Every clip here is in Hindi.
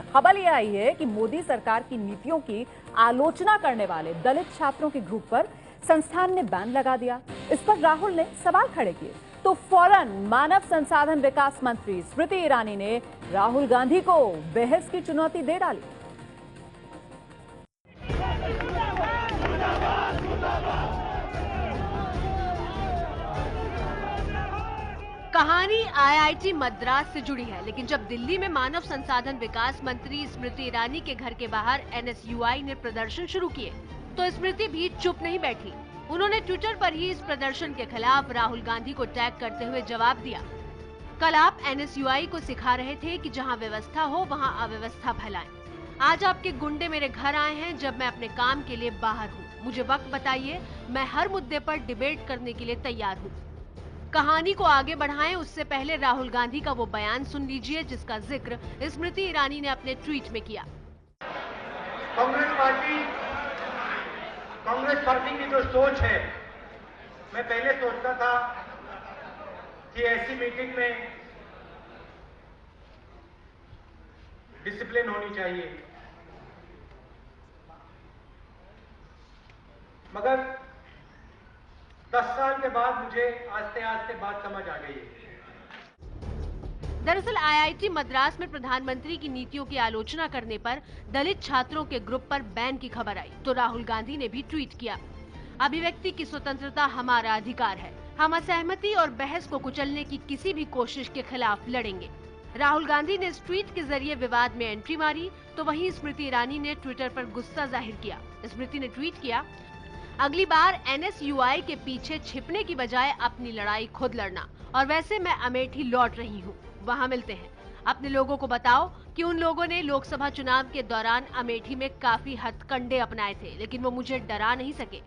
है। खबर यह आई है कि मोदी सरकार की नीतियों की आलोचना करने वाले दलित छात्रों के ग्रुप पर संस्थान ने बैन लगा दिया। इस पर राहुल ने सवाल खड़े किए तो फौरन मानव संसाधन विकास मंत्री स्मृति ईरानी ने राहुल गांधी को बहस की चुनौती दे डाली। कहानी आईआईटी मद्रास से जुड़ी है, लेकिन जब दिल्ली में मानव संसाधन विकास मंत्री स्मृति ईरानी के घर के बाहर एनएसयूआई ने प्रदर्शन शुरू किए तो स्मृति भी चुप नहीं बैठी। उन्होंने ट्विटर पर ही इस प्रदर्शन के खिलाफ राहुल गांधी को टैग करते हुए जवाब दिया। कल आप एनएसयूआई को सिखा रहे थे कि जहां व्यवस्था हो वहां अव्यवस्था फैलाएं। आज आपके गुंडे मेरे घर आए हैं जब मैं अपने काम के लिए बाहर हूँ। मुझे वक्त बताइए, मैं हर मुद्दे पर डिबेट करने के लिए तैयार हूँ। कहानी को आगे बढ़ाएं उससे पहले राहुल गांधी का वो बयान सुन लीजिए जिसका जिक्र स्मृति ईरानी ने अपने ट्वीट में किया। कांग्रेस पार्टी की जो सोच है, मैं पहले सोचता था कि ऐसी मीटिंग में डिसिप्लिन होनी चाहिए, मगर 10 साल के बाद मुझे आस्ते आस्ते बात समझ आ गई है। दरअसल आईआईटी मद्रास में प्रधानमंत्री की नीतियों की आलोचना करने पर दलित छात्रों के ग्रुप पर बैन की खबर आई तो राहुल गांधी ने भी ट्वीट किया, अभिव्यक्ति की स्वतंत्रता हमारा अधिकार है, हम असहमति और बहस को कुचलने की किसी भी कोशिश के खिलाफ लड़ेंगे। राहुल गांधी ने इस ट्वीट के जरिए विवाद में एंट्री मारी तो वहीं स्मृति ईरानी ने ट्विटर पर गुस्सा जाहिर किया। स्मृति ने ट्वीट किया, अगली बार एनएसयूआई के पीछे छिपने की बजाय अपनी लड़ाई खुद लड़ना, और वैसे मैं अमेठी लौट रही हूँ, वहाँ मिलते हैं। अपने लोगों को बताओ कि उन लोगों ने लोकसभा चुनाव के दौरान अमेठी में काफी हथकंडे अपनाए थे, लेकिन वो मुझे डरा नहीं सके।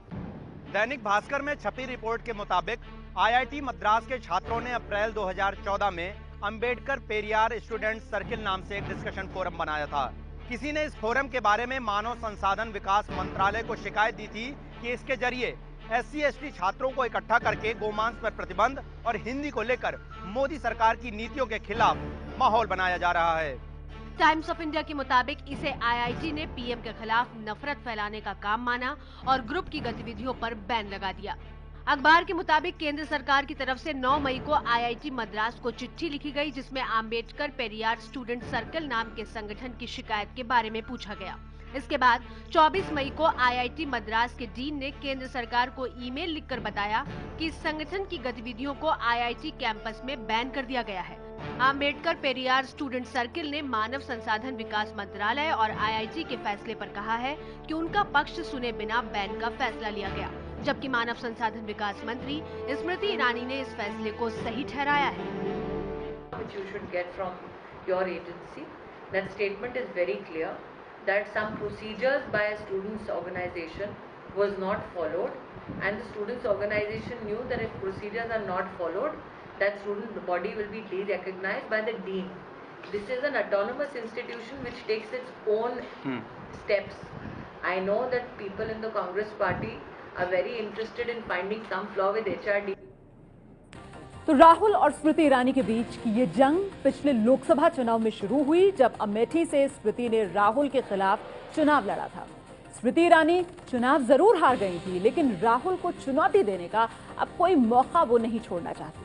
दैनिक भास्कर में छपी रिपोर्ट के मुताबिक आईआईटी मद्रास के छात्रों ने अप्रैल 2014 में अंबेडकर पेरियार स्टूडेंट सर्किल नाम से एक डिस्कशन फोरम बनाया था। किसी ने इस फोरम के बारे में मानव संसाधन विकास मंत्रालय को शिकायत दी थी कि इसके जरिए SC/ST छात्रों को इकट्ठा करके गोमांस पर प्रतिबंध और हिंदी को लेकर मोदी सरकार की नीतियों के खिलाफ माहौल बनाया जा रहा है। टाइम्स ऑफ इंडिया के मुताबिक इसे आईआईटी ने पीएम के खिलाफ नफरत फैलाने का काम माना और ग्रुप की गतिविधियों पर बैन लगा दिया। अखबार के मुताबिक केंद्र सरकार की तरफ से 9 मई को आईआईटी मद्रास को चिट्ठी लिखी गई जिसमें आम्बेडकर पेरियार स्टूडेंट सर्कल नाम के संगठन की शिकायत के बारे में पूछा गया। इसके बाद 24 मई को आईआईटी मद्रास के डीन ने केंद्र सरकार को ईमेल लिखकर बताया कि इस संगठन की गतिविधियों को आईआईटी कैंपस में बैन कर दिया गया है। आम्बेडकर पेरियार स्टूडेंट सर्किल ने मानव संसाधन विकास मंत्रालय और आईआईटी के फैसले पर कहा है कि उनका पक्ष सुने बिना बैन का फैसला लिया गया, जबकि मानव संसाधन विकास मंत्री स्मृति ईरानी ने इस फैसले को सही ठहराया है। That some procedures by a students organization was not followed, and the students organization knew that if procedures are not followed, that student body will be de-recognized by the dean. This is an autonomous institution which takes its own steps. I know that people in the Congress party are very interested in finding some flaw with HRD. तो राहुल और स्मृति ईरानी के बीच की ये जंग पिछले लोकसभा चुनाव में शुरू हुई जब अमेठी से स्मृति ने राहुल के खिलाफ चुनाव लड़ा था। स्मृति ईरानी चुनाव जरूर हार गई थी, लेकिन राहुल को चुनौती देने का अब कोई मौका वो नहीं छोड़ना चाहती।